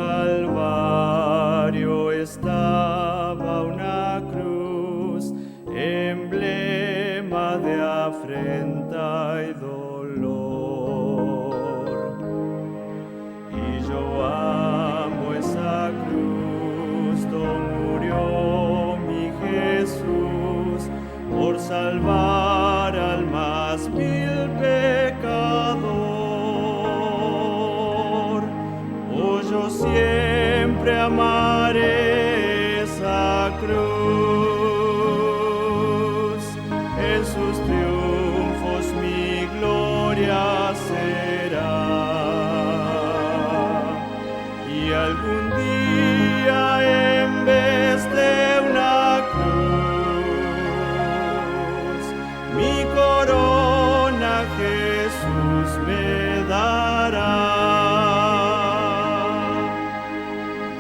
Calvario estaba una cruz, emblema de afrenta y dolor. Y yo amo esa cruz, donde murió mi Jesús, por salvar al más vil pecador. Oh, yo siempre amaré esa cruz, en sus triunfos mi gloria será. Y algún día, en vez de una cruz, mi corona Jesús me dará.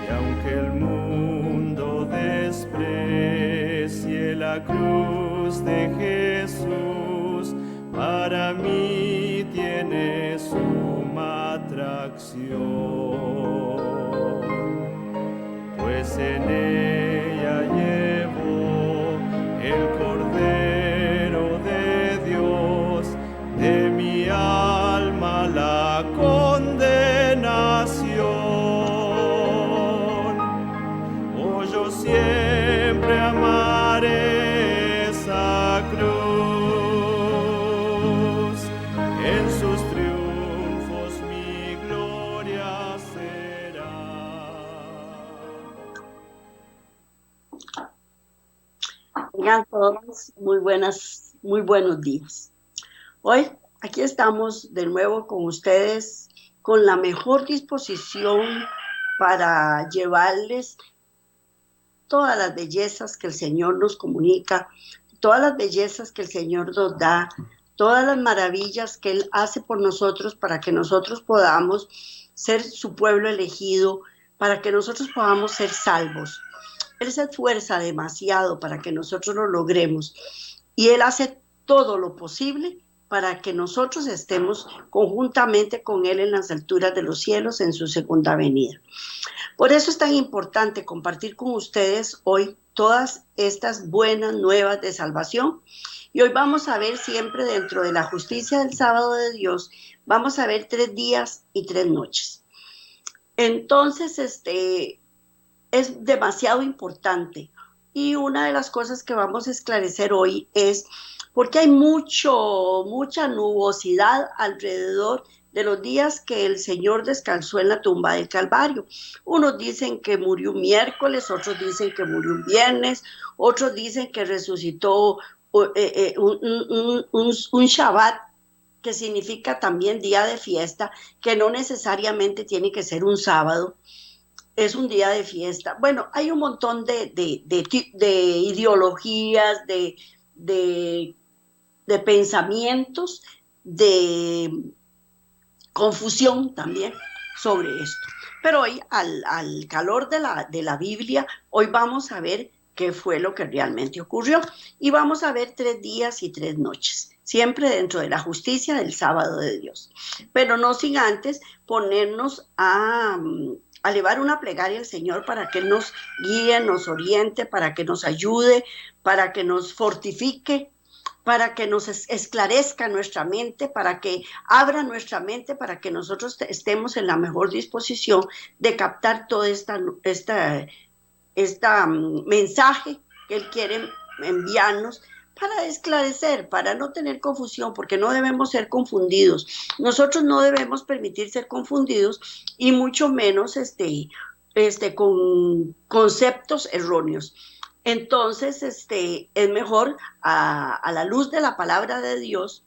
Y aunque el mundo desprecie la cruz de Jesús, para mí tiene suma atracción, pues en ella llevo el Cordero de Dios, de mi alma la condenación. Oh, yo siempre amaré esa cruz, en sus triunfos mi gloria será. Tengan todos muy buenos días. Hoy aquí estamos de nuevo con ustedes con la mejor disposición para llevarles todas las bellezas que el Señor nos comunica, todas las bellezas que el Señor nos da, todas las maravillas que Él hace por nosotros para que nosotros podamos ser su pueblo elegido, para que nosotros podamos ser salvos. Él se esfuerza demasiado para que nosotros lo logremos y Él hace todo lo posible para que nosotros estemos conjuntamente con Él en las alturas de los cielos en su segunda venida. Por eso es tan importante compartir con ustedes hoy todas estas buenas nuevas de salvación. Y hoy vamos a ver siempre dentro de la justicia del sábado de Dios, vamos a ver 3 días y 3 noches. Entonces, es demasiado importante. Y una de las cosas que vamos a esclarecer hoy es porque hay mucha nubosidad alrededor de los días que el Señor descansó en la tumba del Calvario. Unos dicen que murió un miércoles, otros dicen que murió un viernes, otros dicen que resucitó un Shabbat, que significa también día de fiesta, que no necesariamente tiene que ser un sábado, es un día de fiesta. Bueno, hay un montón de ideologías, de pensamientos, de confusión también sobre esto. Pero hoy, al calor de la Biblia, hoy vamos a ver qué fue lo que realmente ocurrió. Y vamos a ver 3 días y 3 noches, siempre dentro de la justicia del sábado de Dios. Pero no sin antes ponernos a elevar una plegaria al Señor para que Él nos guíe, nos oriente, para que nos ayude, para que nos fortifique, para que nos esclarezca nuestra mente, para que abra nuestra mente, para que nosotros estemos en la mejor disposición de captar todo este mensaje que Él quiere enviarnos para esclarecer, para no tener confusión, porque no debemos ser confundidos. Nosotros no debemos permitir ser confundidos y mucho menos con conceptos erróneos. Entonces, es mejor a la luz de la palabra de Dios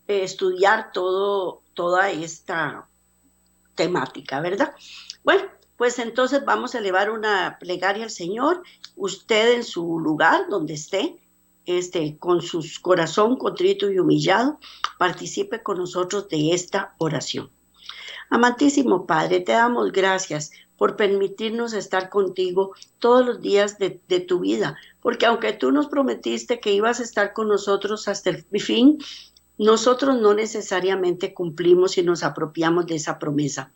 estudiar toda esta temática, ¿verdad? Bueno, pues entonces vamos a elevar una plegaria al Señor. Usted en su lugar, donde esté, con su corazón contrito y humillado, participe con nosotros de esta oración. Amantísimo Padre, te damos gracias por permitirnos estar contigo todos los días de tu vida, porque aunque tú nos prometiste que ibas a estar con nosotros hasta el fin, nosotros no necesariamente cumplimos y nos apropiamos de esa promesa.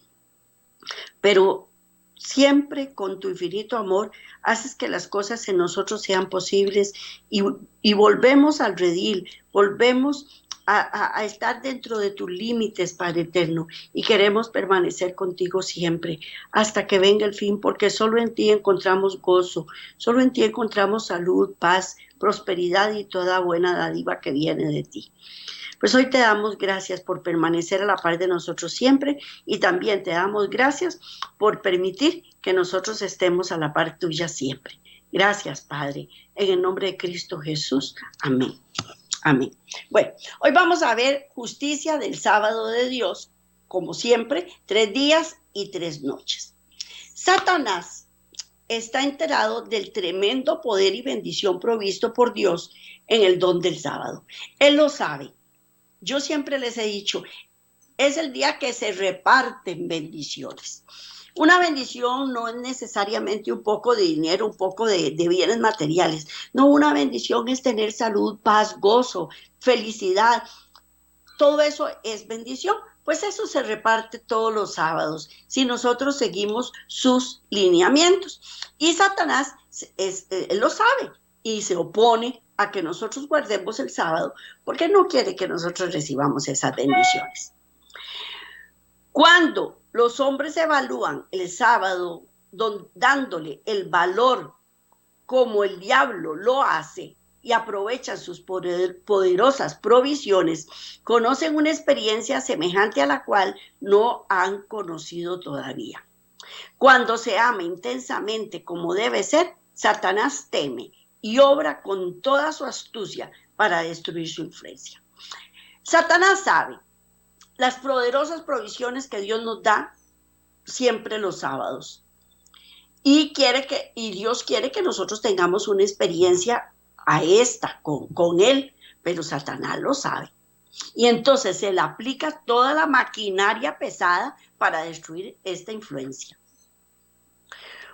Pero siempre con tu infinito amor, haces que las cosas en nosotros sean posibles y volvemos al redil, volvemos a estar dentro de tus límites, Padre eterno, y queremos permanecer contigo siempre, hasta que venga el fin, porque solo en ti encontramos gozo, solo en ti encontramos salud, paz, prosperidad y toda buena dádiva que viene de ti. Pues hoy te damos gracias por permanecer a la par de nosotros siempre y también te damos gracias por permitir que nosotros estemos a la par tuya siempre. Gracias, Padre, en el nombre de Cristo Jesús. Amén. Amén. Bueno, hoy vamos a ver justicia del sábado de Dios, como siempre, 3 días y 3 noches. Satanás está enterado del tremendo poder y bendición provisto por Dios en el don del sábado. Él lo sabe. Yo siempre les he dicho, es el día que se reparten bendiciones. Una bendición no es necesariamente un poco de dinero, un poco de bienes materiales. No, una bendición es tener salud, paz, gozo, felicidad. Todo eso es bendición. Pues eso se reparte todos los sábados, si nosotros seguimos sus lineamientos. Y Satanás él lo sabe y se opone a que nosotros guardemos el sábado, porque no quiere que nosotros recibamos esas bendiciones. Cuando los hombres evalúan el sábado dándole el valor como el diablo lo hace y aprovechan sus poderosas provisiones, conocen una experiencia semejante a la cual no han conocido todavía. Cuando se ama intensamente como debe ser, Satanás teme y obra con toda su astucia para destruir su influencia. Satanás sabe las poderosas provisiones que Dios nos da siempre los sábados. Y Dios quiere que nosotros tengamos una experiencia con Él, pero Satanás lo sabe. Y entonces se le aplica toda la maquinaria pesada para destruir esta influencia.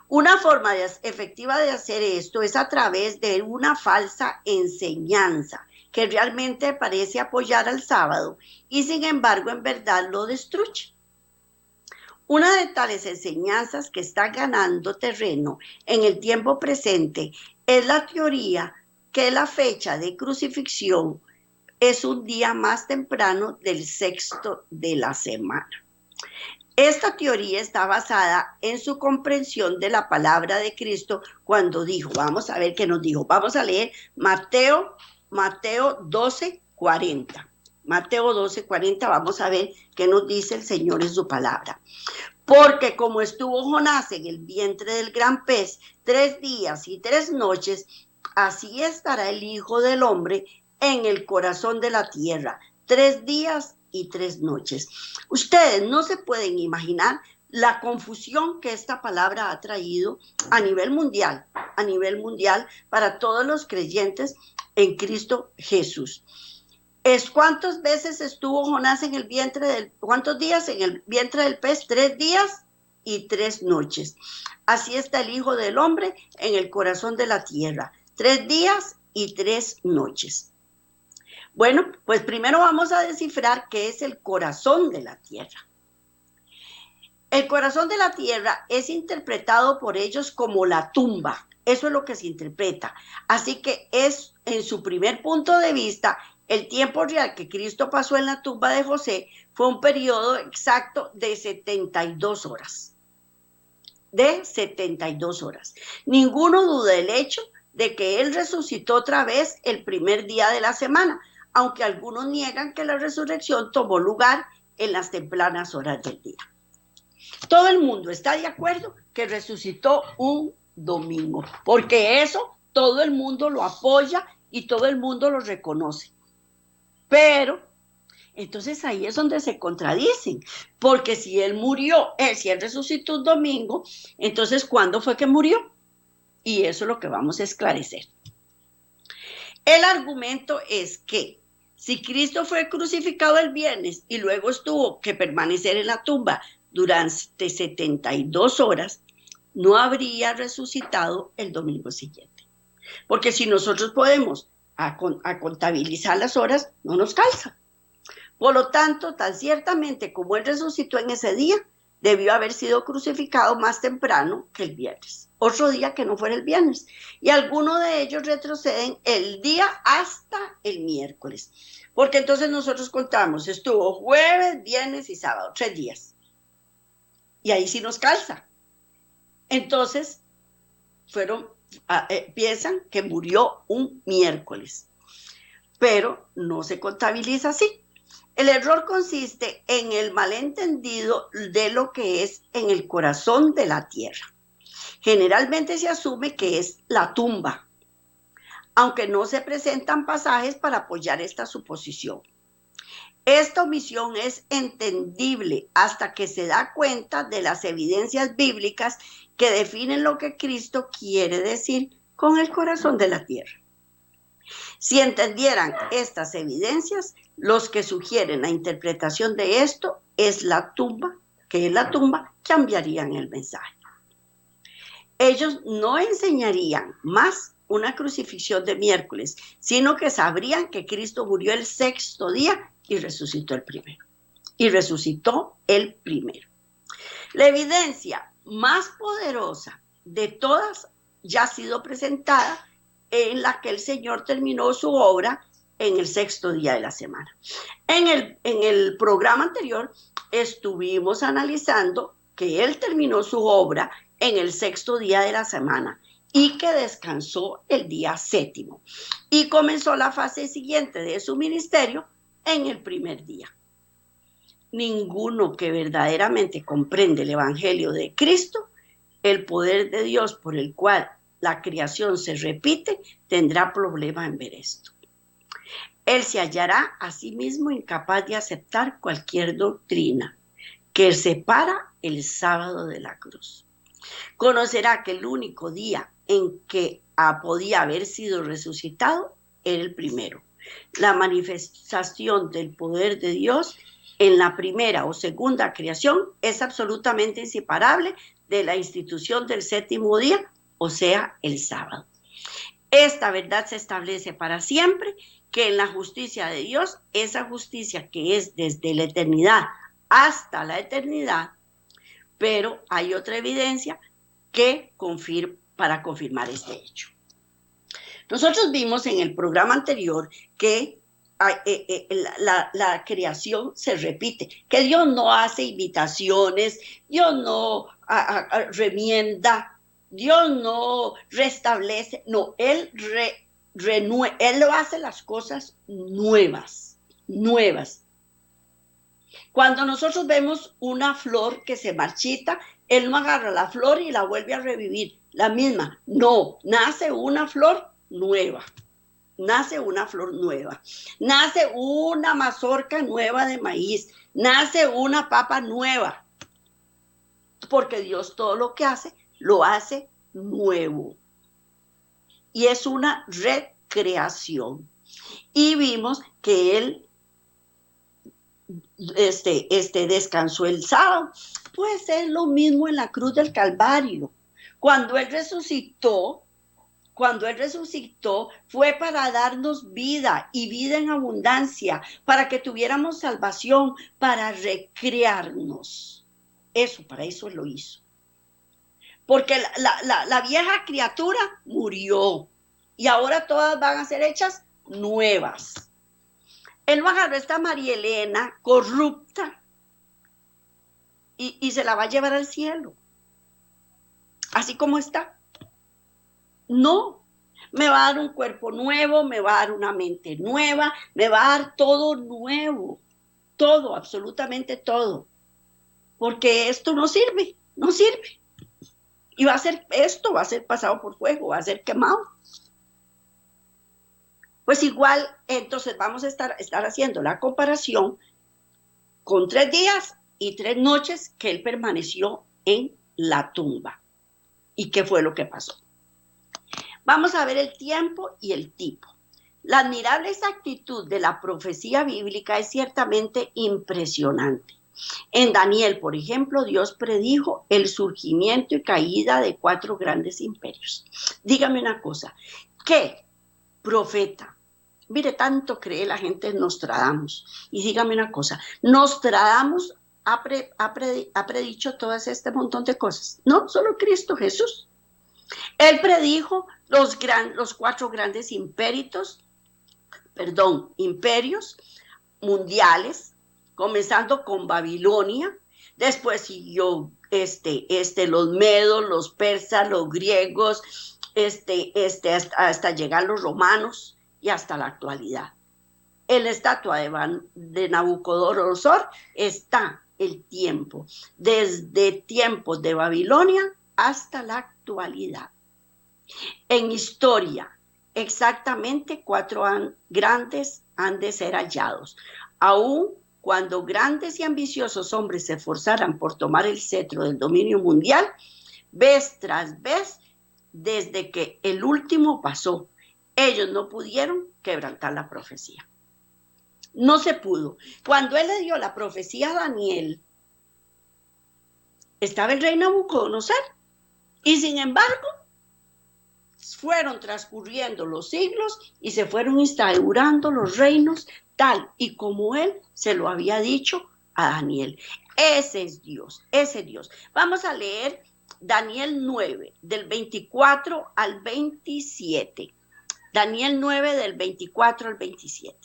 Una forma efectiva de hacer esto es a través de una falsa enseñanza que realmente parece apoyar al sábado y sin embargo en verdad lo destruye. Una de tales enseñanzas que está ganando terreno en el tiempo presente es la teoría que la fecha de crucifixión es un día más temprano del sexto de la semana. Esta teoría está basada en su comprensión de la palabra de Cristo cuando dijo, vamos a ver qué nos dijo, vamos a leer Mateo 12:40. Mateo 12:40, vamos a ver qué nos dice el Señor en su palabra. Porque como estuvo Jonás en el vientre del gran pez 3 días y 3 noches, así estará el Hijo del Hombre en el corazón de la tierra, 3 días y 3 noches. Ustedes no se pueden imaginar la confusión que esta palabra ha traído a nivel mundial para todos los creyentes en Cristo Jesús. ¿Cuántas veces estuvo Jonás en el vientre cuántos días en el vientre del pez? 3 días y 3 noches. Así está el Hijo del Hombre en el corazón de la tierra, 3 días y 3 noches. Bueno, pues primero vamos a descifrar qué es el corazón de la tierra. El corazón de la tierra es interpretado por ellos como la tumba. Eso es lo que se interpreta. Así que es, en su primer punto de vista, el tiempo real que Cristo pasó en la tumba de José fue un periodo exacto de 72 horas. De 72 horas. Ninguno duda del hecho de que Él resucitó otra vez el primer día de la semana, aunque algunos niegan que la resurrección tomó lugar en las tempranas horas del día. Todo el mundo está de acuerdo que resucitó un domingo, porque eso todo el mundo lo apoya y todo el mundo lo reconoce. Pero entonces ahí es donde se contradicen, porque si Él resucitó un domingo, entonces ¿cuándo fue que murió? Y eso es lo que vamos a esclarecer. El argumento es que si Cristo fue crucificado el viernes y luego tuvo que permanecer en la tumba durante 72 horas, no habría resucitado el domingo siguiente. Porque si nosotros podemos a contabilizar las horas, no nos calza. Por lo tanto, tan ciertamente como Él resucitó en ese día, debió haber sido crucificado más temprano que el viernes, otro día que no fuera el viernes, y algunos de ellos retroceden el día hasta el miércoles, porque entonces nosotros contamos, estuvo jueves, viernes y sábado, 3 días, y ahí sí nos calza. Entonces, piensan que murió un miércoles, pero no se contabiliza así. El error consiste en el malentendido de lo que es en el corazón de la tierra. Generalmente se asume que es la tumba, aunque no se presentan pasajes para apoyar esta suposición. Esta omisión es entendible hasta que se da cuenta de las evidencias bíblicas que definen lo que Cristo quiere decir con el corazón de la tierra. Si entendieran estas evidencias, los que sugieren la interpretación de esto es la tumba, cambiarían el mensaje. Ellos no enseñarían más una crucifixión de miércoles, sino que sabrían que Cristo murió el 6º día y resucitó el primero. La evidencia más poderosa de todas ya ha sido presentada, en la que el Señor terminó su obra en el 6º día de la semana. En el programa anterior estuvimos analizando que Él terminó su obra en el 6º día de la semana y que descansó el día 7º y comenzó la fase siguiente de su ministerio en el primer día. Ninguno que verdaderamente comprende el Evangelio de Cristo, el poder de Dios por el cual la creación se repite, tendrá problema en ver esto. Él se hallará a sí mismo incapaz de aceptar cualquier doctrina que separa el sábado de la cruz. Conocerá que el único día en que podía haber sido resucitado era el primero. La manifestación del poder de Dios en la primera o segunda creación es absolutamente inseparable de la institución del 7º día, o sea, el sábado. Esta verdad se establece para siempre, que en la justicia de Dios, esa justicia que es desde la eternidad hasta la eternidad, pero hay otra evidencia que para confirmar este hecho. Nosotros vimos en el programa anterior que la creación se repite, que Dios no hace imitaciones, Dios no remienda, Dios no restablece, no, Él lo hace las cosas nuevas. Cuando nosotros vemos una flor que se marchita, Él no agarra la flor y la vuelve a revivir, la misma, no, nace una flor nueva. Nace una mazorca nueva de maíz, nace una papa nueva, porque Dios todo lo que hace, lo hace nuevo. Y es una recreación. Y vimos que Él descansó el sábado. Puede ser lo mismo en la cruz del Calvario. Cuando Él resucitó fue para darnos vida y vida en abundancia, para que tuviéramos salvación, para recrearnos. Para eso lo hizo. Porque la vieja criatura murió y ahora todas van a ser hechas nuevas. Él no agarró a esta María Elena corrupta y se la va a llevar al cielo, así como está. No, me va a dar un cuerpo nuevo, me va a dar una mente nueva, me va a dar todo nuevo, todo, absolutamente todo, porque esto no sirve. Y va a ser pasado por fuego, va a ser quemado. Pues igual, entonces vamos a estar haciendo la comparación con 3 días y 3 noches que Él permaneció en la tumba. ¿Y qué fue lo que pasó? Vamos a ver el tiempo y el tipo. La admirable exactitud de la profecía bíblica es ciertamente impresionante. En Daniel, por ejemplo, Dios predijo el surgimiento y caída de 4 grandes imperios. Dígame una cosa, ¿qué profeta? Mire, tanto cree la gente en Nostradamus. Y dígame una cosa, Nostradamus ha predicho todo este montón de cosas? No, solo Cristo Jesús. Él predijo los 4 grandes imperios mundiales, comenzando con Babilonia, después siguió los medos, los persas, los griegos, hasta llegar los romanos y hasta la actualidad. En la estatua de Nabucodonosor está el tiempo, desde tiempos de Babilonia hasta la actualidad. En historia, exactamente 4 grandes han de ser hallados. Aún cuando grandes y ambiciosos hombres se esforzaran por tomar el cetro del dominio mundial, vez tras vez, desde que el último pasó, ellos no pudieron quebrantar la profecía. No se pudo. Cuando él le dio la profecía a Daniel, estaba el rey Nabucodonosor, y sin embargo, fueron transcurriendo los siglos y se fueron instaurando los reinos tal y como él se lo había dicho a Daniel. Ese es Dios, ese Dios. Vamos a leer Daniel 9, del 24 al 27. Daniel 9, del 24 al 27.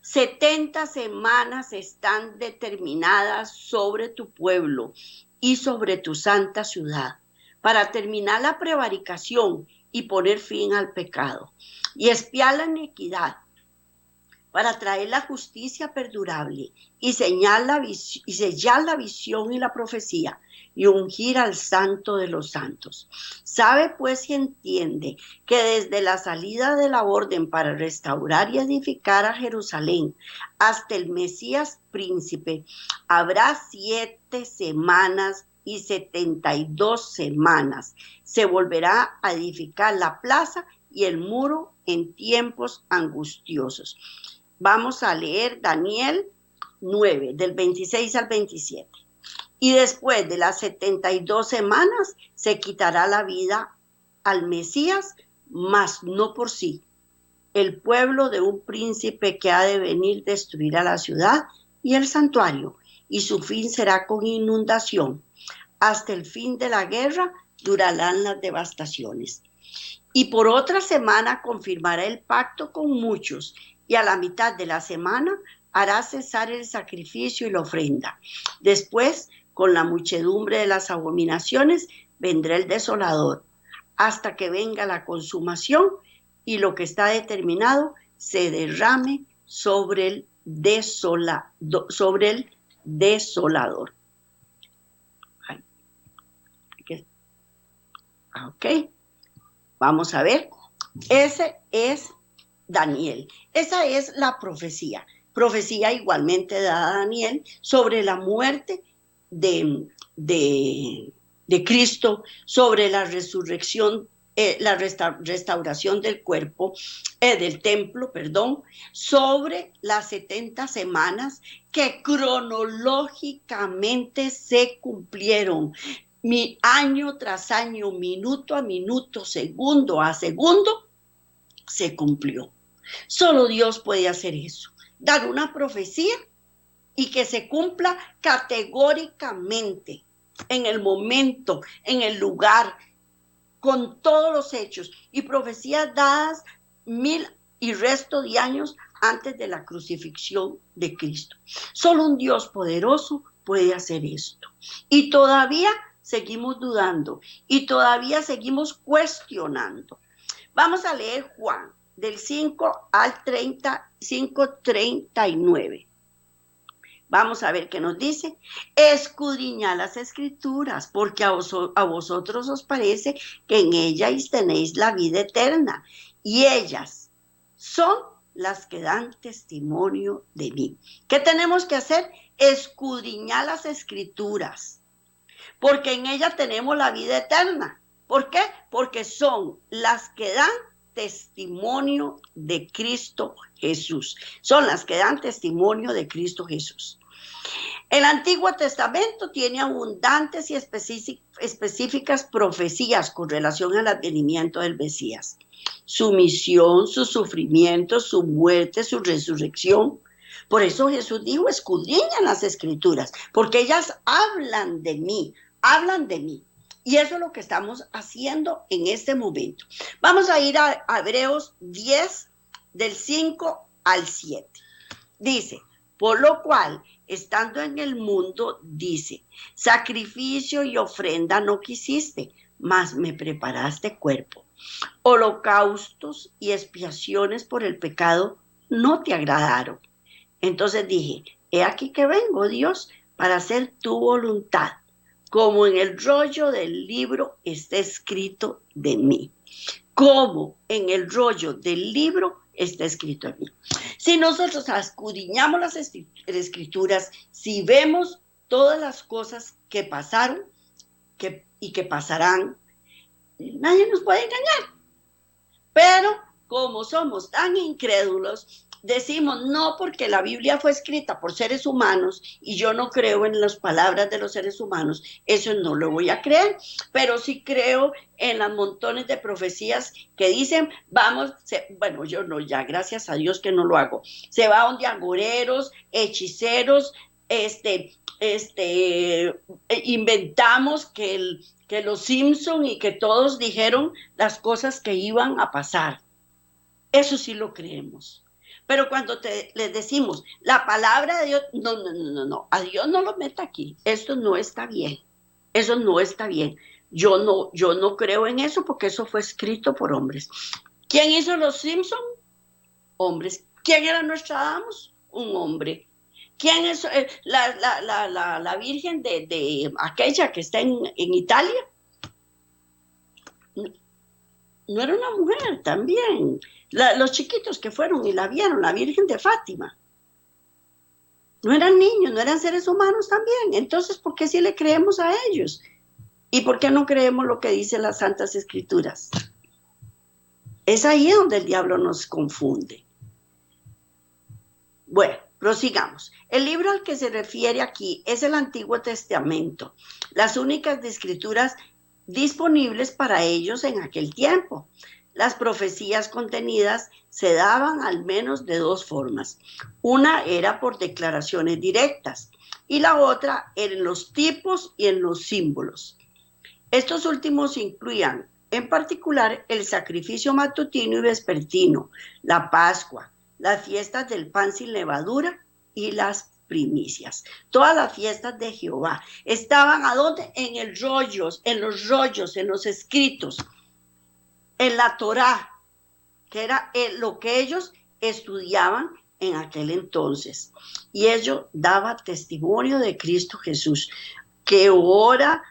70 semanas están determinadas sobre tu pueblo y sobre tu santa ciudad, para terminar la prevaricación y poner fin al pecado, y expiar la iniquidad, para traer la justicia perdurable, y sellar la visión y la profecía, y ungir al santo de los santos. Sabe pues y entiende que desde la salida de la orden para restaurar y edificar a Jerusalén hasta el Mesías príncipe, habrá 7 semanas y 72 semanas. Se volverá a edificar la plaza y el muro en tiempos angustiosos. Vamos a leer Daniel 9, del 26 al 27. Y después de las 72 semanas se quitará la vida al Mesías, mas no por sí. El pueblo de un príncipe que ha de venir destruirá la ciudad y el santuario, y su fin será con inundación. Hasta el fin de la guerra durarán las devastaciones. Y por otra semana confirmará el pacto con muchos, y a la mitad de la semana hará cesar el sacrificio y la ofrenda. Después, con la muchedumbre de las abominaciones, vendrá el desolador, hasta que venga la consumación y lo que está determinado se derrame sobre el desolador. Ok, vamos a ver. Ese es Daniel. Esa es la profecía. Profecía igualmente dada a Daniel sobre la muerte de Cristo, sobre la resurrección, la restauración del cuerpo, del templo, sobre las 70 semanas que cronológicamente se cumplieron. Año tras año, minuto a minuto, segundo a segundo, se cumplió. Solo Dios puede hacer eso, dar una profecía y que se cumpla categóricamente, en el momento, en el lugar, con todos los hechos, y profecías dadas 1000 y resto de años antes de la crucifixión de Cristo. Solo un Dios poderoso puede hacer esto. Y todavía seguimos dudando, y todavía seguimos cuestionando. Vamos a leer Juan, del 5 al 39. Vamos a ver qué nos dice. Escudriñad las escrituras, porque a vosotros os parece que en ellas tenéis la vida eterna, y ellas son las que dan testimonio de mí. ¿Qué tenemos que hacer? Escudriñar las escrituras, porque en ellas tenemos la vida eterna. ¿Por qué? Porque son las que dan testimonio de Cristo Jesús. Son las que dan testimonio de Cristo Jesús. El Antiguo Testamento tiene abundantes y específicas profecías con relación al advenimiento del Mesías. Su misión, su sufrimiento, su muerte, su resurrección. Por eso Jesús dijo, escudriñan las escrituras, porque ellas hablan de mí, hablan de mí. Y eso es lo que estamos haciendo en este momento. Vamos a ir a Hebreos 10, del 5 al 7. Dice, por lo cual, estando en el mundo, dice, sacrificio y ofrenda no quisiste, mas me preparaste cuerpo. Holocaustos y expiaciones por el pecado no te agradaron. Entonces dije, he aquí que vengo, Dios, para hacer tu voluntad, como en el rollo del libro está escrito de mí. Como en el rollo del libro está escrito de mí. Si nosotros escudriñamos las escrituras, si vemos todas las cosas que pasaron y que pasarán, nadie nos puede engañar. Pero como somos tan incrédulos, decimos no, porque la Biblia fue escrita por seres humanos y yo no creo en las palabras de los seres humanos, eso no lo voy a creer, pero sí creo en las montones de profecías que dicen, bueno, yo no, ya gracias a Dios que no lo hago, se va donde agoreros, hechiceros, inventamos que los Simpson y que todos dijeron las cosas que iban a pasar. Eso sí lo creemos. Pero cuando les decimos la palabra de Dios, no, a Dios no lo meta aquí. Esto no está bien. Eso no está bien. Yo no creo en eso porque eso fue escrito por hombres. ¿Quién hizo los Simpson? Hombres. ¿Quién era Nostradamus? Un hombre. ¿Quién es la Virgen de aquella que está en Italia? No era una mujer también. Los chiquitos que fueron y la vieron, la Virgen de Fátima. No eran niños, no eran seres humanos también. Entonces, ¿por qué sí le creemos a ellos? ¿Y por qué no creemos lo que dicen las Santas Escrituras? Es ahí donde el diablo nos confunde. Bueno, prosigamos. El libro al que se refiere aquí es el Antiguo Testamento, las únicas escrituras disponibles para ellos en aquel tiempo. Las profecías contenidas se daban al menos de dos formas. Una era por declaraciones directas y la otra era en los tipos y en los símbolos. Estos últimos incluían, en particular, el sacrificio matutino y vespertino, la Pascua, las fiestas del pan sin levadura y las primicias. Todas las fiestas de Jehová estaban ¿a dónde? En los rollos, en los escritos, en la Torá, que era lo que ellos estudiaban en aquel entonces. Y ello daba testimonio de Cristo Jesús, que ahora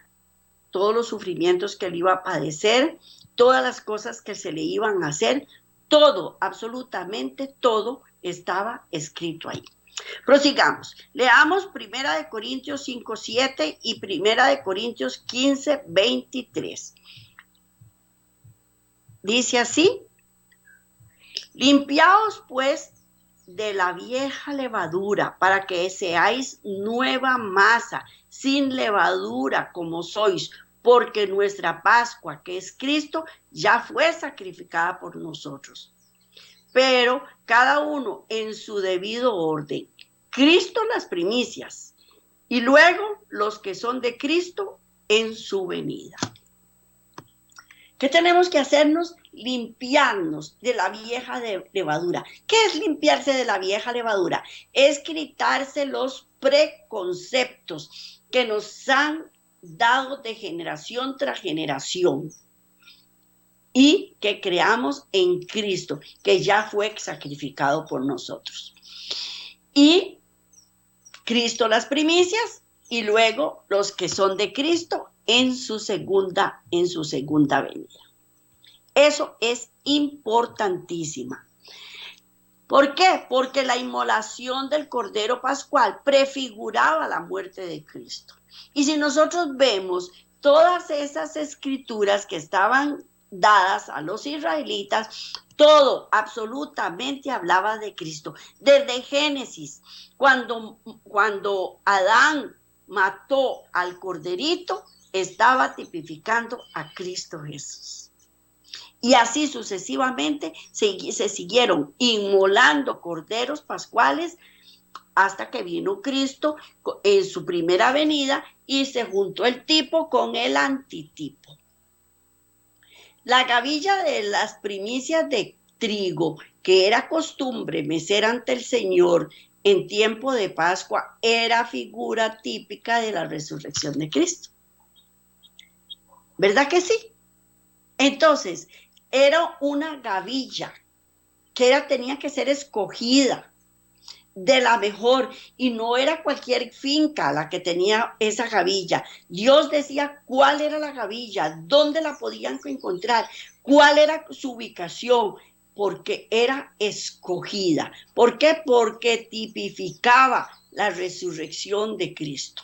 todos los sufrimientos que él iba a padecer, todas las cosas que se le iban a hacer, todo, absolutamente todo estaba escrito ahí. Prosigamos. Leamos 1 Corintios 5:7 y 1 Corintios 15:23. Dice así: limpiaos pues de la vieja levadura, para que seáis nueva masa, sin levadura como sois, porque nuestra Pascua, que es Cristo, ya fue sacrificada por nosotros. Pero cada uno en su debido orden. Cristo las primicias, y luego los que son de Cristo en su venida. ¿Qué tenemos que hacernos? Limpiarnos de la vieja levadura. ¿Qué es limpiarse de la vieja levadura? Es quitarse los preconceptos que nos han dado de generación tras generación y que creamos en Cristo, que ya fue sacrificado por nosotros. Y Cristo las primicias y luego los que son de Cristo en su segunda venida. Eso es importantísima. ¿Por qué? Porque la inmolación del Cordero Pascual prefiguraba la muerte de Cristo. Y si nosotros vemos todas esas escrituras que estaban dadas a los israelitas, todo absolutamente hablaba de Cristo. Desde Génesis, cuando Adán mató al corderito, estaba tipificando a Cristo Jesús. Y así sucesivamente se siguieron inmolando corderos pascuales hasta que vino Cristo en su primera venida y se juntó el tipo con el antitipo. La gavilla de las primicias de trigo, que era costumbre mecer ante el Señor en tiempo de Pascua, era figura típica de la resurrección de Cristo. ¿Verdad que sí? Entonces, era una gavilla que tenía que ser escogida de la mejor, y no era cualquier finca la que tenía esa gavilla. Dios decía cuál era la gavilla, dónde la podían encontrar, cuál era su ubicación, porque era escogida. ¿Por qué? Porque tipificaba la resurrección de Cristo.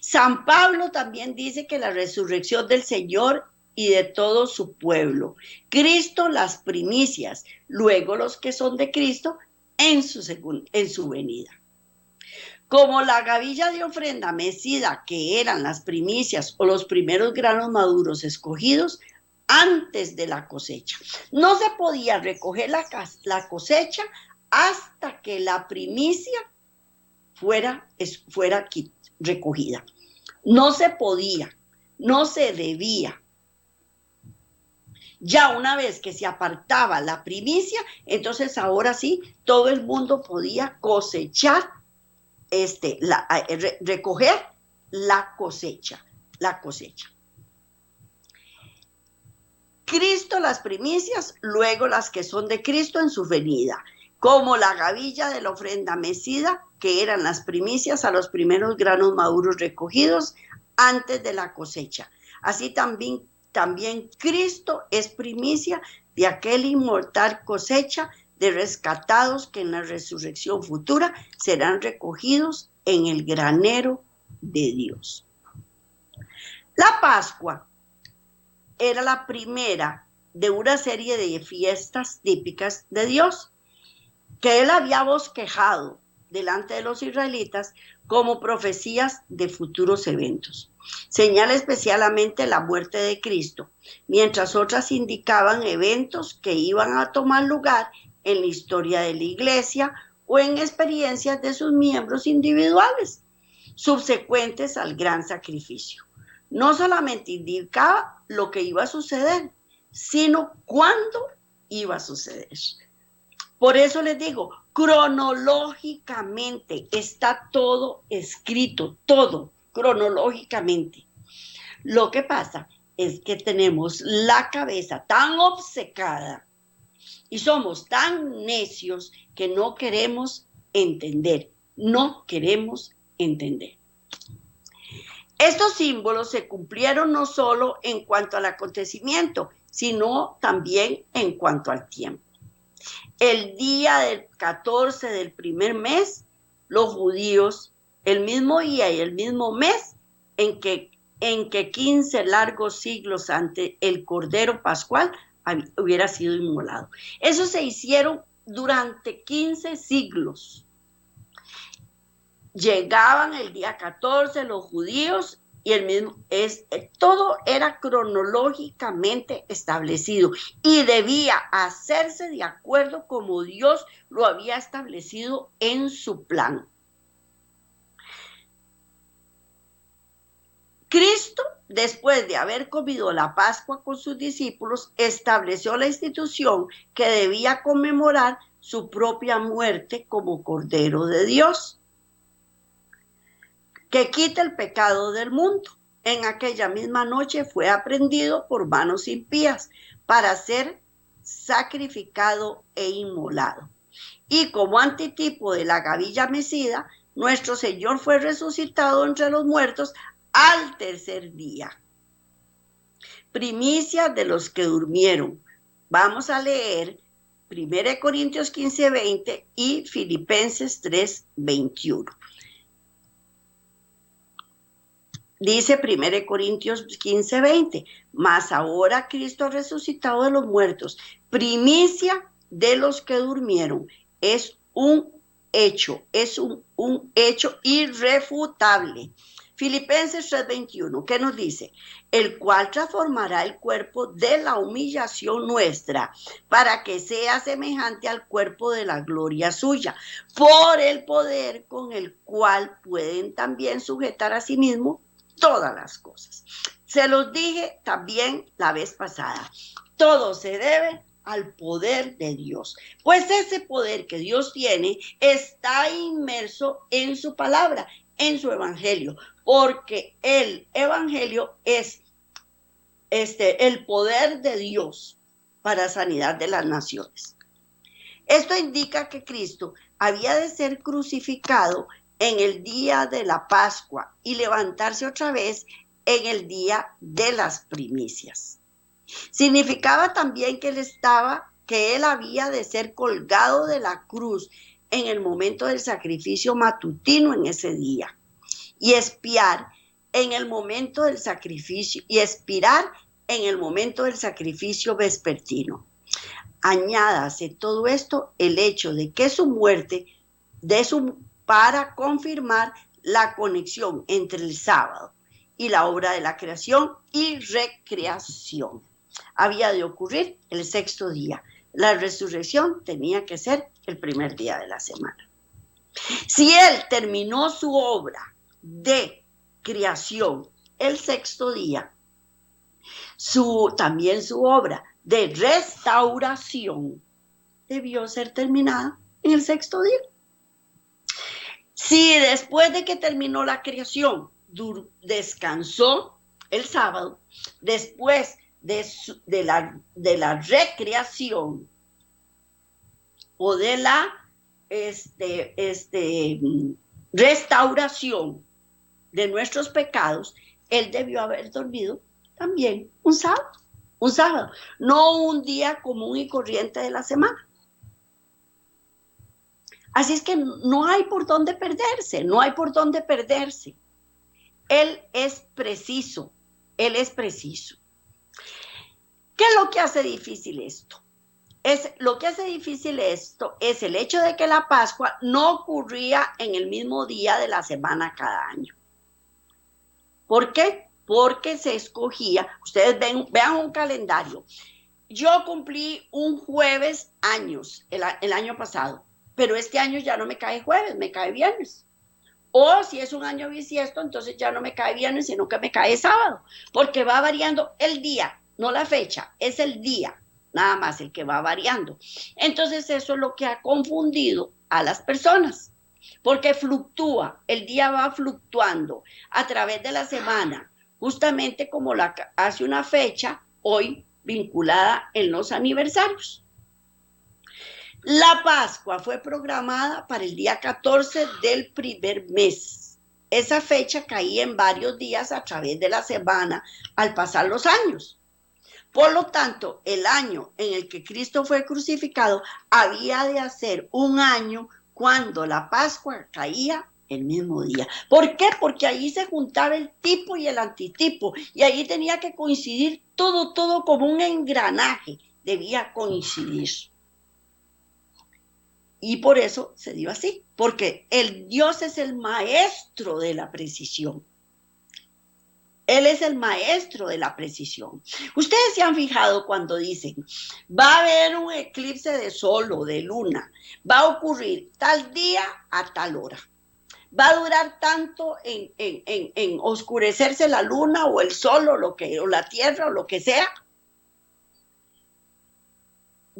San Pablo también dice que la resurrección del Señor y de todo su pueblo. Cristo las primicias, luego los que son de Cristo en su venida. Como la gavilla de ofrenda mecida, que eran las primicias o los primeros granos maduros escogidos antes de la cosecha. No se podía recoger la cosecha hasta que la primicia fuera recogida. No se podía, no se debía. Ya una vez que se apartaba la primicia, entonces ahora sí, todo el mundo podía cosechar, recoger la cosecha. Cristo las primicias, luego las que son de Cristo en su venida, como la gavilla de la ofrenda mecida, que eran las primicias a los primeros granos maduros recogidos antes de la cosecha. Así también Cristo es primicia de aquel inmortal cosecha de rescatados que en la resurrección futura serán recogidos en el granero de Dios. La Pascua era la primera de una serie de fiestas típicas de Dios que él había bosquejado delante de los israelitas como profecías de futuros eventos. Señala especialmente la muerte de Cristo, mientras otras indicaban eventos que iban a tomar lugar en la historia de la iglesia o en experiencias de sus miembros individuales, subsecuentes al gran sacrificio. No solamente indicaba lo que iba a suceder, sino cuándo iba a suceder. Por eso les digo, cronológicamente está todo escrito, todo cronológicamente. Lo que pasa es que tenemos la cabeza tan obcecada y somos tan necios que no queremos entender. Estos símbolos se cumplieron no solo en cuanto al acontecimiento, sino también en cuanto al tiempo. El día del 14 del primer mes, los judíos, el mismo día y el mismo mes en que 15 largos siglos antes el Cordero Pascual hubiera sido inmolado. Eso se hicieron durante 15 siglos. Llegaban el día 14 los judíos y todo era cronológicamente establecido y debía hacerse de acuerdo como Dios lo había establecido en su plan. Cristo, después de haber comido la Pascua con sus discípulos, estableció la institución que debía conmemorar su propia muerte como Cordero de Dios, que quita el pecado del mundo. En aquella misma noche fue aprehendido por manos impías para ser sacrificado e inmolado. Y como antitipo de la gavilla mecida, nuestro Señor fue resucitado entre los muertos al tercer día. Primicia de los que durmieron. Vamos a leer 1 Corintios 15:20 y Filipenses 3:21. Dice 1 Corintios 15:20, mas ahora Cristo ha resucitado de los muertos, primicia de los que durmieron. Es un hecho irrefutable. Filipenses 3:21, ¿qué nos dice? El cual transformará el cuerpo de la humillación nuestra para que sea semejante al cuerpo de la gloria suya, por el poder con el cual pueden también sujetar a sí mismo todas las cosas. Se los dije también la vez pasada, todo se debe al poder de Dios, pues ese poder que Dios tiene está inmerso en su palabra, en su evangelio, porque el evangelio es el poder de Dios para sanidad de las naciones. Esto indica que Cristo había de ser crucificado en el día de la Pascua y levantarse otra vez en el día de las primicias. Significaba también que él había de ser colgado de la cruz en el momento del sacrificio matutino en ese día y expiar en el momento del sacrificio y expirar en el momento del sacrificio vespertino. Añádase todo esto el hecho de que su muerte para confirmar la conexión entre el sábado y la obra de la creación y recreación. Había de ocurrir el sexto día. La resurrección tenía que ser el primer día de la semana. Si él terminó su obra de creación el sexto día, también su obra de restauración debió ser terminada en el sexto día. Si después de que terminó la creación descansó el sábado, después de la recreación o de la restauración de nuestros pecados, él debió haber dormido también un sábado, no un día común y corriente de la semana. Así es que no hay por dónde perderse. Él es preciso. ¿Qué es lo que hace difícil esto? Lo que hace difícil esto es el hecho de que la Pascua no ocurría en el mismo día de la semana cada año. ¿Por qué? Porque se escogía, ustedes vean un calendario. Yo cumplí un jueves años el año pasado, pero este año ya no me cae jueves, me cae viernes. O si es un año bisiesto, entonces ya no me cae viernes, sino que me cae sábado, porque va variando el día, no la fecha, es el día, nada más el que va variando. Entonces eso es lo que ha confundido a las personas, porque fluctúa, el día va fluctuando a través de la semana, justamente como hace una fecha hoy vinculada en los aniversarios. La Pascua fue programada para el día 14 del primer mes. Esa fecha caía en varios días a través de la semana al pasar los años. Por lo tanto, el año en el que Cristo fue crucificado había de hacer un año cuando la Pascua caía el mismo día. ¿Por qué? Porque ahí se juntaba el tipo y el antitipo y ahí tenía que coincidir todo como un engranaje, debía coincidir. Y por eso se dio así, porque el Dios es el maestro de la precisión. Él es el maestro de la precisión. Ustedes se han fijado cuando dicen, va a haber un eclipse de sol o de luna, va a ocurrir tal día a tal hora. Va a durar tanto en oscurecerse la luna o el sol o la tierra o lo que sea.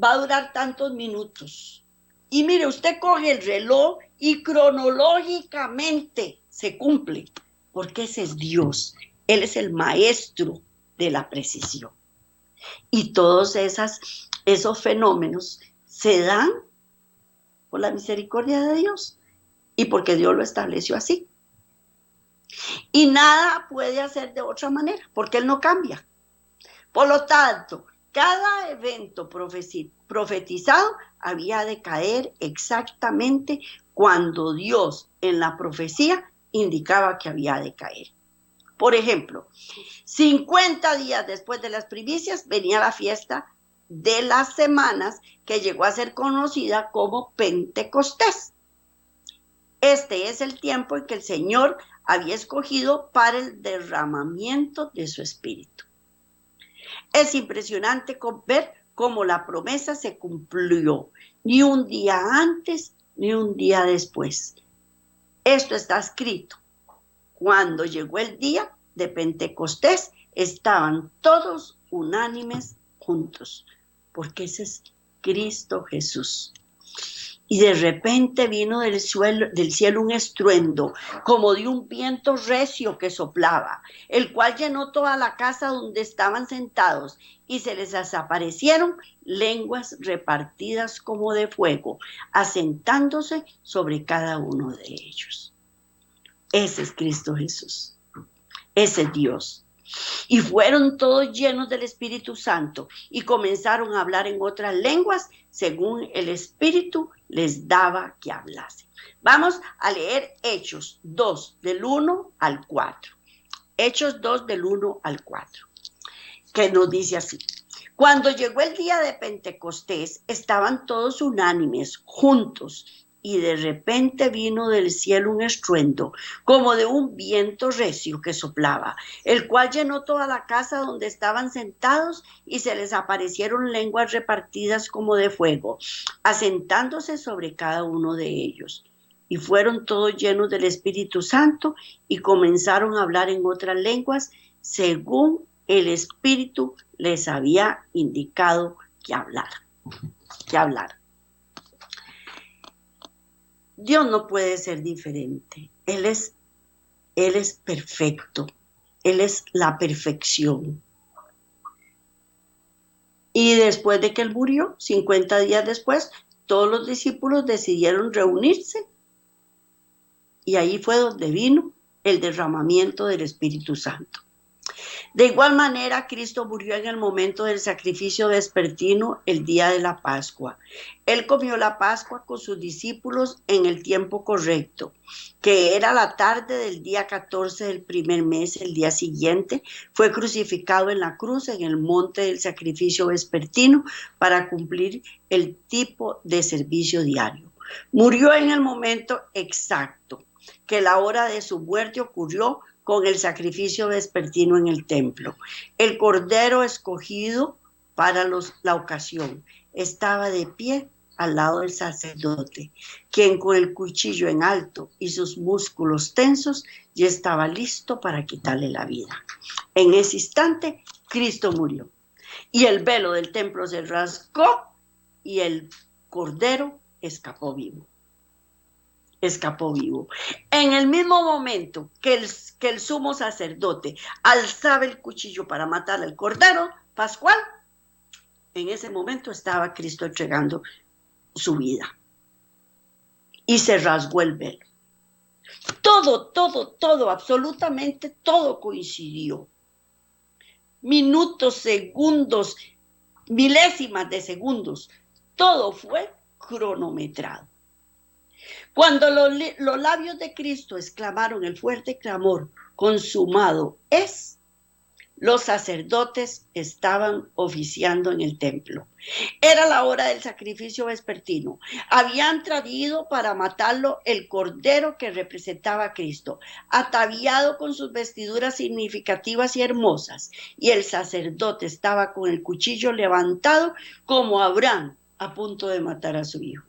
Va a durar tantos minutos. Y mire, usted coge el reloj y cronológicamente se cumple, porque ese es Dios. Él es el maestro de la precisión. Y todos esos fenómenos se dan por la misericordia de Dios y porque Dios lo estableció así. Y nada puede hacer de otra manera, porque Él no cambia. Por lo tanto, cada evento profetizado había de caer exactamente cuando Dios en la profecía indicaba que había de caer. Por ejemplo, 50 días después de las primicias venía la fiesta de las semanas que llegó a ser conocida como Pentecostés. Este es el tiempo en que el Señor había escogido para el derramamiento de su espíritu. Es impresionante ver cómo la promesa se cumplió, ni un día antes ni un día después. Esto está escrito. Cuando llegó el día de Pentecostés, estaban todos unánimes juntos, porque ese es Cristo Jesús. Y de repente vino del cielo un estruendo, como de un viento recio que soplaba, el cual llenó toda la casa donde estaban sentados, y se les desaparecieron lenguas repartidas como de fuego, asentándose sobre cada uno de ellos. Ese es Cristo Jesús. Ese es Dios. Y fueron todos llenos del Espíritu Santo y comenzaron a hablar en otras lenguas según el Espíritu les daba que hablasen. Vamos a leer Hechos 2 del 1 al 4. Hechos 2 del 1 al 4, que nos dice así. Cuando llegó el día de Pentecostés, estaban todos unánimes, juntos, y de repente vino del cielo un estruendo, como de un viento recio que soplaba, el cual llenó toda la casa donde estaban sentados, y se les aparecieron lenguas repartidas como de fuego, asentándose sobre cada uno de ellos. Y fueron todos llenos del Espíritu Santo, y comenzaron a hablar en otras lenguas, según el Espíritu les había indicado que hablar. Dios no puede ser diferente. Él es perfecto. Él es la perfección. Y después de que Él murió, 50 días después, todos los discípulos decidieron reunirse. Y ahí fue donde vino el derramamiento del Espíritu Santo. De igual manera, Cristo murió en el momento del sacrificio vespertino, el día de la Pascua. Él comió la Pascua con sus discípulos en el tiempo correcto, que era la tarde del día 14 del primer mes. El día siguiente fue crucificado en la cruz en el monte del sacrificio vespertino para cumplir el tipo de servicio diario. Murió en el momento exacto, que la hora de su muerte ocurrió con el sacrificio vespertino en el templo. El cordero escogido para la ocasión estaba de pie al lado del sacerdote, quien con el cuchillo en alto y sus músculos tensos ya estaba listo para quitarle la vida. En ese instante, Cristo murió y el velo del templo se rasgó y el cordero escapó vivo. En el mismo momento que el sumo sacerdote alzaba el cuchillo para matar al cordero pascual, en ese momento estaba Cristo entregando su vida. Y se rasgó el velo. Todo, absolutamente todo coincidió. Minutos, segundos, milésimas de segundos, todo fue cronometrado. Cuando los labios de Cristo exclamaron el fuerte clamor, consumado es, los sacerdotes estaban oficiando en el templo. Era la hora del sacrificio vespertino. Habían traído para matarlo el cordero que representaba a Cristo, ataviado con sus vestiduras significativas y hermosas, y el sacerdote estaba con el cuchillo levantado como Abraham a punto de matar a su hijo.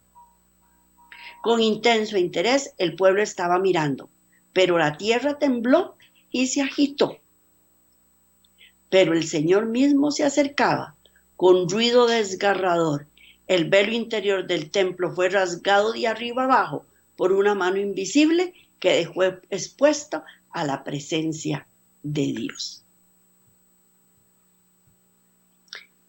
Con intenso interés el pueblo estaba mirando, pero la tierra tembló y se agitó. Pero el Señor mismo se acercaba con ruido desgarrador. El velo interior del templo fue rasgado de arriba abajo por una mano invisible que dejó expuesto a la presencia de Dios.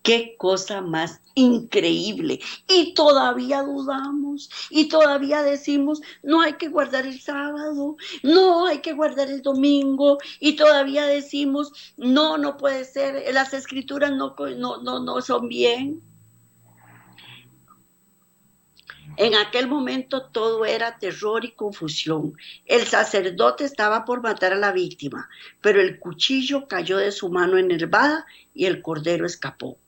¡Qué cosa más increíble! Y todavía dudamos, y todavía decimos, no hay que guardar el sábado, no hay que guardar el domingo, y todavía decimos, no puede ser, las escrituras no son bien. En aquel momento todo era terror y confusión. El sacerdote estaba por matar a la víctima, pero el cuchillo cayó de su mano enervada y el cordero escapó.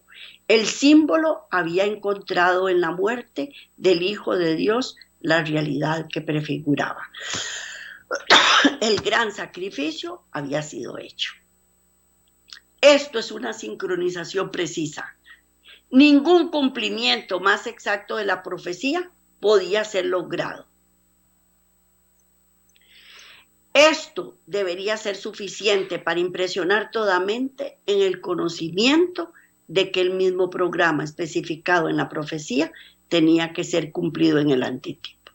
El símbolo había encontrado en la muerte del Hijo de Dios la realidad que prefiguraba. El gran sacrificio había sido hecho. Esto es una sincronización precisa. Ningún cumplimiento más exacto de la profecía podía ser logrado. Esto debería ser suficiente para impresionar toda mente en el conocimiento de que el mismo programa especificado en la profecía tenía que ser cumplido en el antitipo.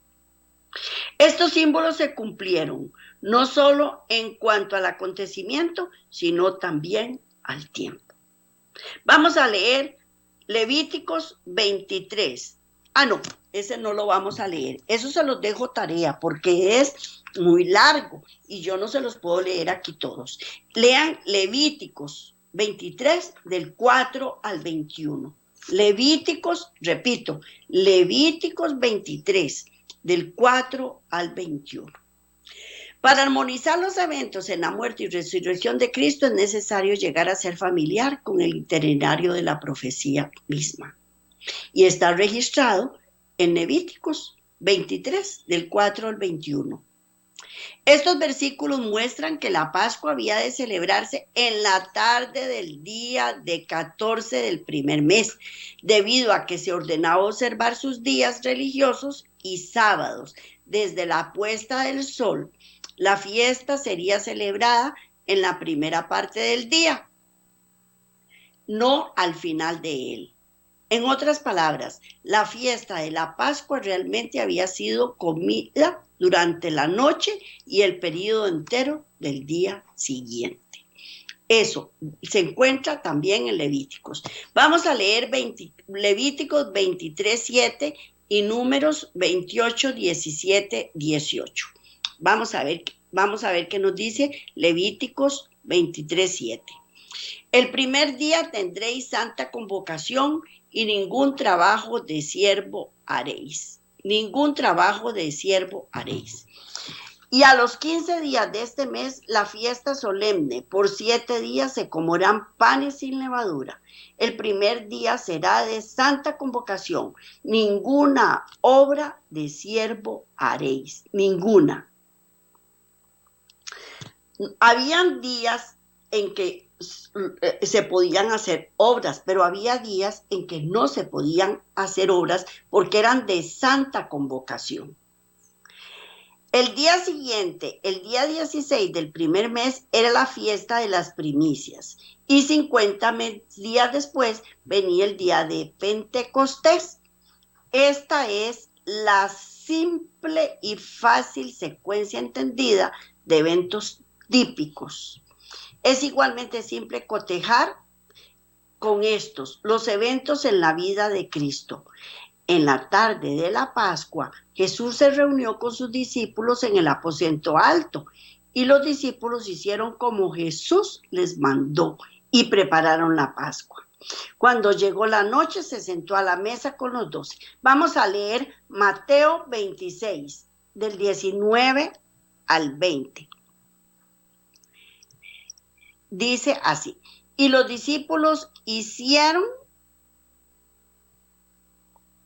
Estos símbolos se cumplieron no solo en cuanto al acontecimiento, sino también al tiempo. Vamos a leer Levíticos 23. No, ese no lo vamos a leer. Eso se los dejo tarea porque es muy largo y yo no se los puedo leer aquí todos. Lean Levíticos 23 del 4 al 21. Levíticos, repito, Levíticos 23 del 4 al 21. Para armonizar los eventos en la muerte y resurrección de Cristo es necesario llegar a ser familiar con el itinerario de la profecía misma. Y está registrado en Levíticos 23, del 4 al 21. Estos versículos muestran que la Pascua había de celebrarse en la tarde del día de 14 del primer mes, debido a que se ordenaba observar sus días religiosos y sábados desde la puesta del sol. La fiesta sería celebrada en la primera parte del día, no al final de él. En otras palabras, la fiesta de la Pascua realmente había sido comida durante la noche y el periodo entero del día siguiente. Eso se encuentra también en Levíticos. Vamos a leer Levíticos 23, 7 y Números 28, 17, 18. Vamos a ver qué nos dice Levíticos 23, 7. El primer día tendréis santa convocación y ningún trabajo de siervo haréis. Ningún trabajo de siervo haréis. Y a los 15 días de este mes, la fiesta solemne, por 7 días se comerán panes sin levadura. El primer día será de santa convocación. Ninguna obra de siervo haréis. Ninguna. Habían días en que se podían hacer obras, pero había días en que no se podían hacer obras porque eran de santa convocación. El día siguiente, el día 16 del primer mes, era la fiesta de las primicias y 50 días después venía el día de Pentecostés. Esta es la simple y fácil secuencia entendida de eventos típicos. Es igualmente simple cotejar con estos los eventos en la vida de Cristo. En la tarde de la Pascua, Jesús se reunió con sus discípulos en el aposento alto y los discípulos hicieron como Jesús les mandó y prepararon la Pascua. Cuando llegó la noche, se sentó a la mesa con los 12. Vamos a leer Mateo 26, del 19 al 20. Dice así: y los discípulos hicieron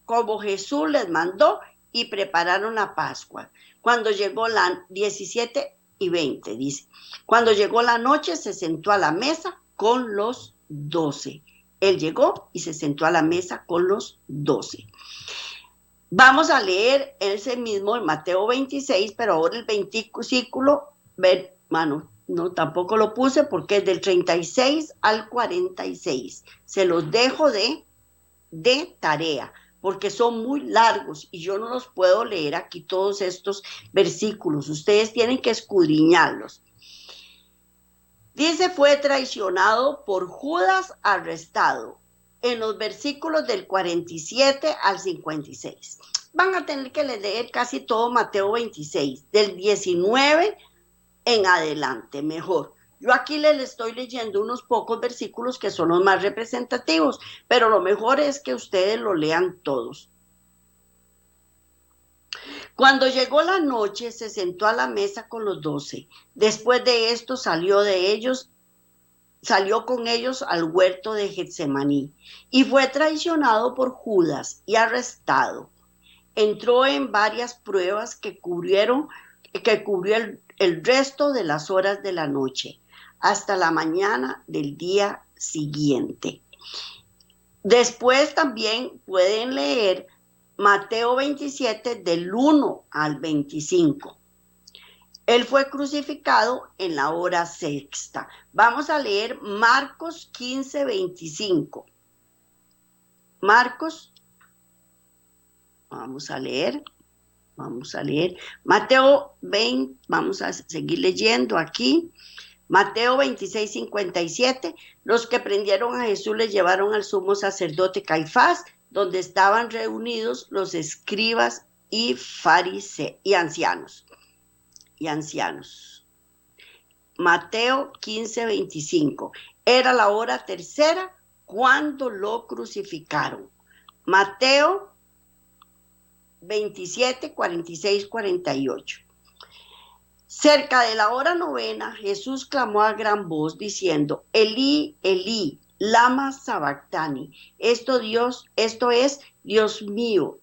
como Jesús les mandó y prepararon la Pascua. Cuando llegó la 17 y 20, dice, cuando llegó la noche se sentó a la mesa con los 12. Él llegó y se sentó a la mesa con los 12. Vamos a leer ese mismo en Mateo 26, pero ahora el versículo, no, tampoco lo puse porque es del 36 al 46. Se los dejo de tarea porque son muy largos y yo no los puedo leer aquí todos estos versículos. Ustedes tienen que escudriñarlos. Dice, fue traicionado por Judas, arrestado. En los versículos del 47 al 56. Van a tener que leer casi todo Mateo 26, del 19 en adelante, mejor. Yo aquí les estoy leyendo unos pocos versículos que son los más representativos, pero lo mejor es que ustedes lo lean todos. Cuando llegó la noche, se sentó a la mesa con los 12. Después de esto salió con ellos al huerto de Getsemaní y fue traicionado por Judas y arrestado. Entró en varias pruebas que cubrieron que cubrió el resto de las horas de la noche, hasta la mañana del día siguiente. Después también pueden leer Mateo 27 del 1 al 25. Él fue crucificado en la hora sexta. Vamos a leer Marcos 15, 25. Marcos, vamos a leer. Mateo 20, vamos a seguir leyendo aquí. Mateo 26, 57. Los que prendieron a Jesús le llevaron al sumo sacerdote Caifás, donde estaban reunidos los escribas y fariseos y ancianos. Mateo 15, 25. Era la hora tercera cuando lo crucificaron. Mateo 27, 46, 48. Cerca de la hora novena, Jesús clamó a gran voz diciendo: Elí, Elí, lama sabactani. Esto es, Dios mío,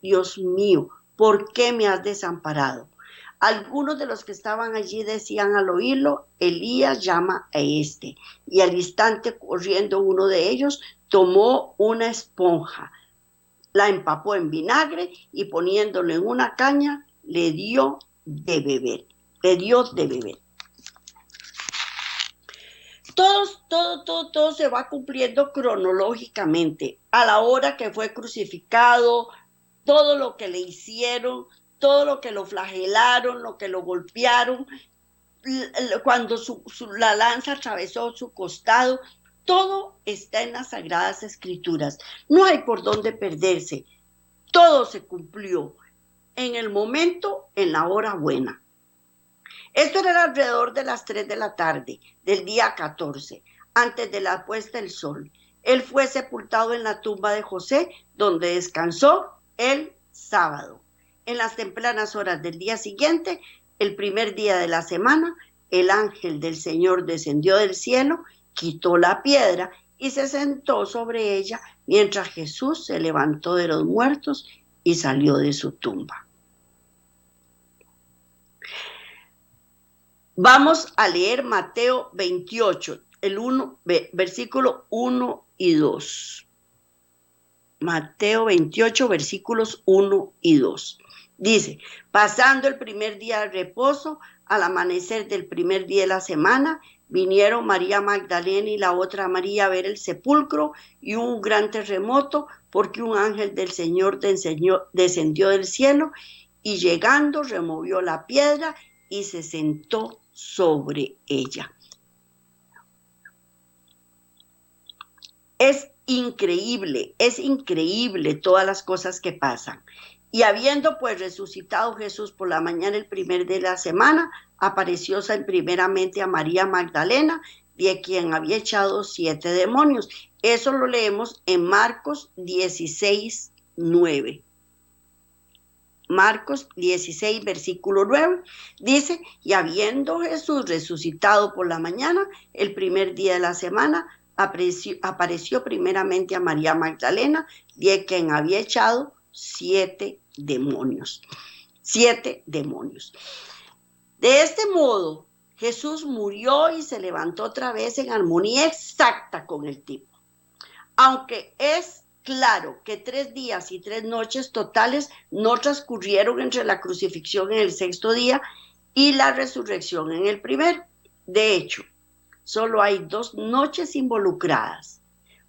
¿por qué me has desamparado? Algunos de los que estaban allí decían al oírlo: Elías llama a este. Y al instante, corriendo uno de ellos, tomó una esponja, la empapó en vinagre y poniéndolo en una caña, le dio de beber. Todo se va cumpliendo cronológicamente. A la hora que fue crucificado, todo lo que le hicieron, todo lo que lo flagelaron, lo que lo golpearon, cuando la lanza atravesó su costado, todo está en las Sagradas Escrituras. No hay por dónde perderse. Todo se cumplió en el momento, en la hora buena. Esto era alrededor de las 3 de la tarde del día 14, antes de la puesta del sol. Él fue sepultado en la tumba de José, donde descansó el sábado. En las tempranas horas del día siguiente, el primer día de la semana, el ángel del Señor descendió del cielo, quitó la piedra y se sentó sobre ella, mientras Jesús se levantó de los muertos y salió de su tumba. Vamos a leer Mateo 28, versículo 1 y 2. Mateo 28, versículos 1 y 2. Dice: pasando el primer día de reposo, al amanecer del primer día de la semana, vinieron María Magdalena y la otra María a ver el sepulcro, y hubo un gran terremoto, porque un ángel del Señor descendió del cielo, y llegando removió la piedra y se sentó sobre ella. Es increíble todas las cosas que pasan. Y habiendo pues resucitado Jesús por la mañana el primer día de la semana, apareció primeramente a María Magdalena, de quien había echado 7 demonios. Eso lo leemos en Marcos 16, 9. Marcos 16, versículo 9, dice: y habiendo Jesús resucitado por la mañana, el primer día de la semana, apareció primeramente a María Magdalena, de quien había echado 7 demonios. 7 demonios. De este modo, Jesús murió y se levantó otra vez en armonía exacta con el tipo. Aunque es claro que 3 días y 3 noches totales no transcurrieron entre la crucifixión en el 6º día y la resurrección en el primero. De hecho, solo hay 2 noches involucradas.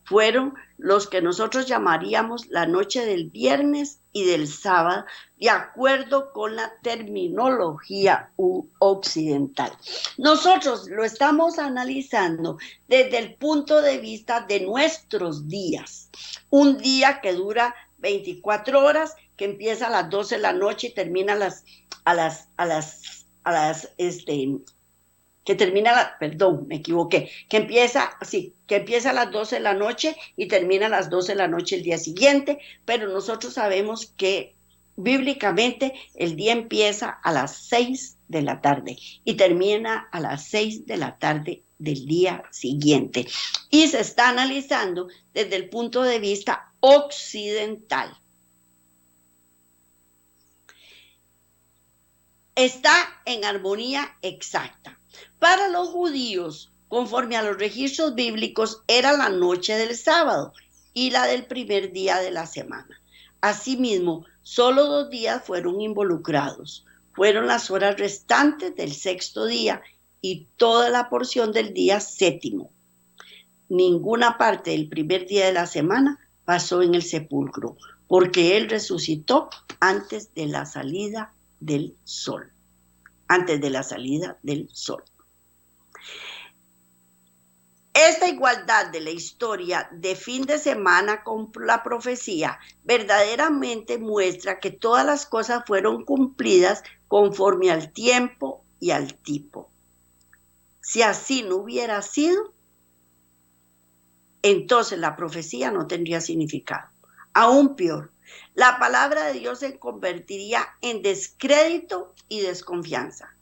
Fueron los que nosotros llamaríamos la noche del viernes y del sábado, de acuerdo con la terminología occidental. Nosotros lo estamos analizando desde el punto de vista de nuestros días. Un día que dura 24 horas, que empieza a las 12 de la noche y termina que empieza a las 12 de la noche y termina a las 12 de la noche el día siguiente, pero nosotros sabemos que bíblicamente el día empieza a las 6 de la tarde y termina a las 6 de la tarde del día siguiente. Y se está analizando desde el punto de vista occidental. está en armonía exacta. Para los judíos, conforme a los registros bíblicos, era la noche del sábado y la del primer día de la semana. Asimismo, solo 2 días fueron involucrados. Fueron las horas restantes del sexto día y toda la porción del día séptimo. Ninguna parte del primer día de la semana pasó en el sepulcro, porque Él resucitó antes de la salida del sol. Antes de la salida del sol. Esta igualdad de la historia de fin de semana con la profecía verdaderamente muestra que todas las cosas fueron cumplidas conforme al tiempo y al tipo. Si así no hubiera sido, entonces la profecía no tendría significado. Aún peor, la palabra de Dios se convertiría en descrédito y desconfianza.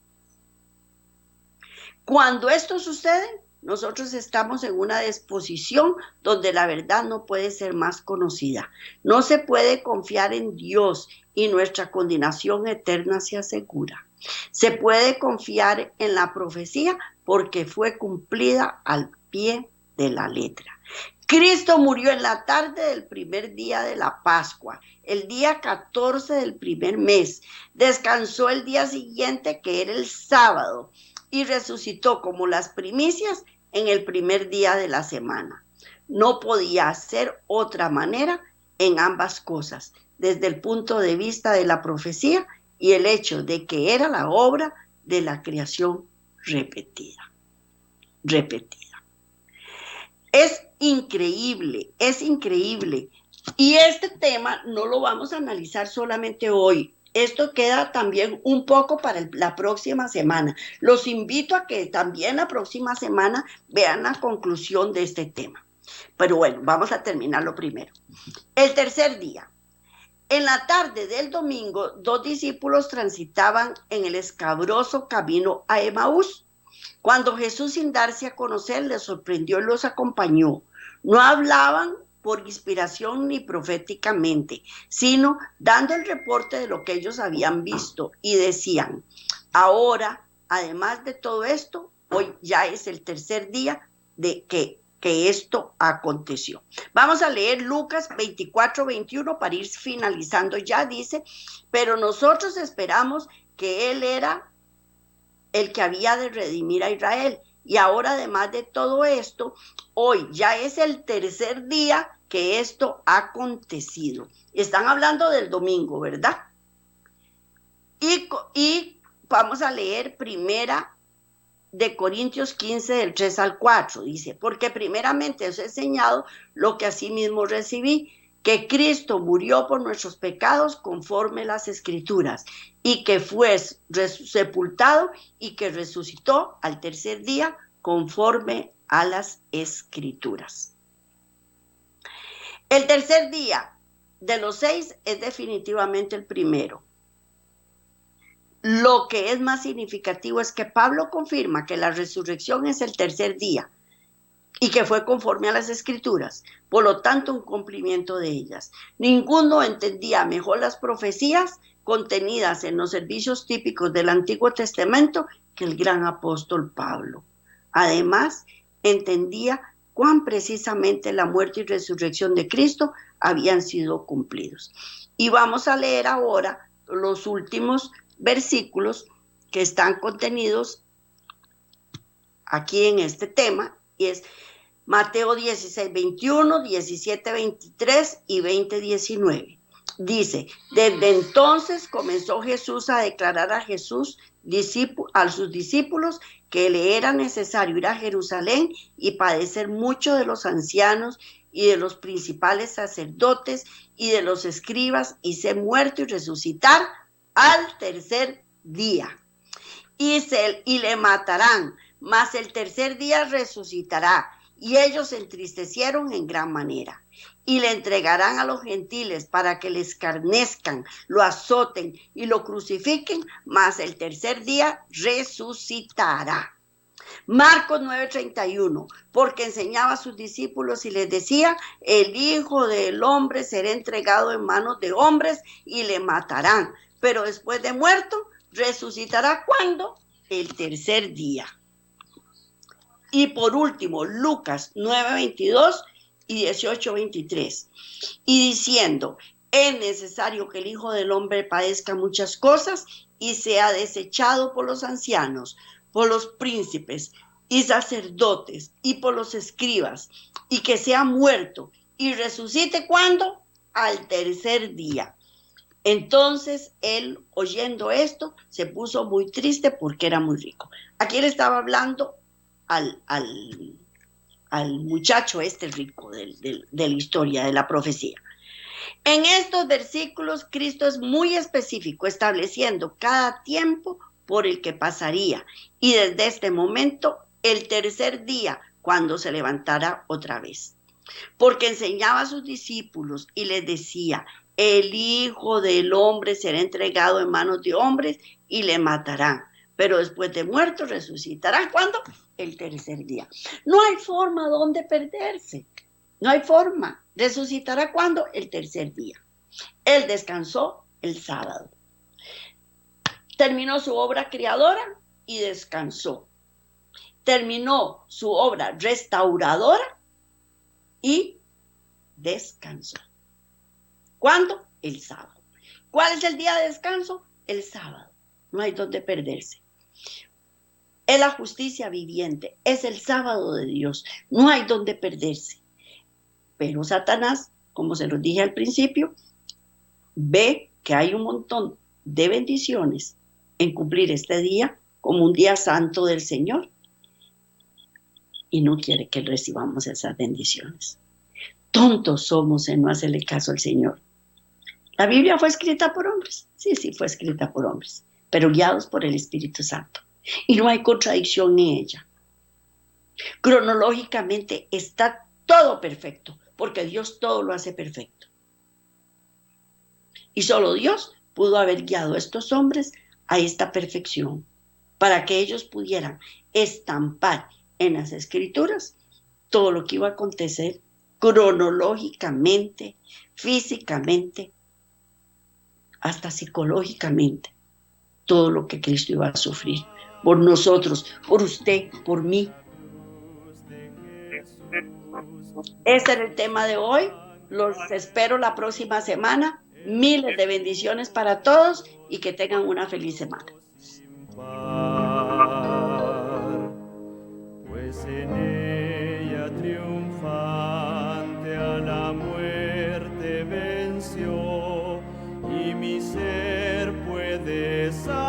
Cuando esto sucede, nosotros estamos en una disposición donde la verdad no puede ser más conocida. No se puede confiar en Dios y nuestra condenación eterna se asegura. Se puede confiar en la profecía porque fue cumplida al pie de la letra. Cristo murió en la tarde del primer día de la Pascua, el día 14 del primer mes. Descansó el día siguiente, que era el sábado, y resucitó como las primicias en el primer día de la semana. No podía ser otra manera en ambas cosas, desde el punto de vista de la profecía y el hecho de que era la obra de la creación repetida. Es increíble, es increíble. Y este tema no lo vamos a analizar solamente hoy. Esto queda también un poco para la próxima semana. Los invito a que también la próxima semana vean la conclusión de este tema. Pero bueno, vamos a terminarlo primero. El tercer día. En la tarde del domingo, 2 discípulos transitaban en el escabroso camino a Emaús. Cuando Jesús, sin darse a conocer, les sorprendió y los acompañó. No hablaban por inspiración ni proféticamente, sino dando el reporte de lo que ellos habían visto y decían: ahora, además de todo esto, hoy ya es el tercer día de que esto aconteció. Vamos a leer Lucas 24:21 para ir finalizando ya. Dice: pero nosotros esperamos que Él era el que había de redimir a Israel. Y ahora, además de todo esto, hoy ya es el tercer día que esto ha acontecido. Están hablando del domingo, ¿verdad? Y vamos a leer primera de Corintios 15, del 3 al 4. Dice: porque primeramente os he enseñado lo que asimismo recibí, que Cristo murió por nuestros pecados conforme las Escrituras, y que fue sepultado y que resucitó al tercer día conforme a las Escrituras. El tercer día de los 6 es definitivamente el primero. Lo que es más significativo es que Pablo confirma que la resurrección es el tercer día y que fue conforme a las Escrituras, por lo tanto un cumplimiento de ellas. Ninguno entendía mejor las profecías contenidas en los servicios típicos del Antiguo Testamento que el gran apóstol Pablo. Además, entendía cuán precisamente la muerte y resurrección de Cristo habían sido cumplidos. Y vamos a leer ahora los últimos versículos que están contenidos aquí en este tema, y es Mateo 16:21, 17:23 y 20:19. Dice: desde entonces comenzó Jesús a declarar a sus discípulos que le era necesario ir a Jerusalén y padecer mucho de los ancianos y de los principales sacerdotes y de los escribas, y ser muerto y resucitar al tercer día. Y le matarán, mas el tercer día resucitará. Y ellos se entristecieron en gran manera. Y le entregarán a los gentiles para que le escarnezcan, lo azoten y lo crucifiquen, mas el tercer día resucitará. Marcos 9:31, porque enseñaba a sus discípulos y les decía: el Hijo del Hombre será entregado en manos de hombres y le matarán, pero después de muerto resucitará ¿cuándo? El tercer día. Y por último, Lucas 9:22 y 18:23. Y diciendo, es necesario que el Hijo del Hombre padezca muchas cosas y sea desechado por los ancianos, por los príncipes y sacerdotes y por los escribas, y que sea muerto y resucite ¿cuándo? Al tercer día. Entonces él, oyendo esto, se puso muy triste porque era muy rico. Aquí él estaba hablando al muchacho este rico de la historia, de la profecía. En estos versículos, Cristo es muy específico, estableciendo cada tiempo por el que pasaría, y desde este momento, el tercer día, cuando se levantara otra vez. Porque enseñaba a sus discípulos y les decía, el Hijo del Hombre será entregado en manos de hombres y le matarán, pero después de muerto resucitará. ¿Cuándo? El tercer día. No hay forma donde perderse. No hay forma. ¿Resucitará cuándo? El tercer día. Él descansó el sábado. Terminó su obra creadora y descansó. Terminó su obra restauradora y descansó. ¿Cuándo? El sábado. ¿Cuál es el día de descanso? El sábado. No hay donde perderse. Es la justicia viviente, es el sábado de Dios. No hay donde perderse. Pero Satanás, como se los dije al principio, ve que hay un montón de bendiciones en cumplir este día como un día santo del Señor y no quiere que recibamos esas bendiciones. Tontos somos en no hacerle caso al Señor. La Biblia fue escrita por hombres, sí, fue escrita por hombres, pero guiados por el Espíritu Santo. Y no hay contradicción en ella. Cronológicamente está todo perfecto, porque Dios todo lo hace perfecto. Y solo Dios pudo haber guiado a estos hombres a esta perfección, para que ellos pudieran estampar en las Escrituras todo lo que iba a acontecer cronológicamente, físicamente, hasta psicológicamente, todo lo que Cristo iba a sufrir por nosotros, por usted, por mí. Este era el tema de hoy. Los espero la próxima semana. Miles de bendiciones para todos y que tengan una feliz semana. Pues en ella triunfante a la muerte venció y mi ser puede salvar.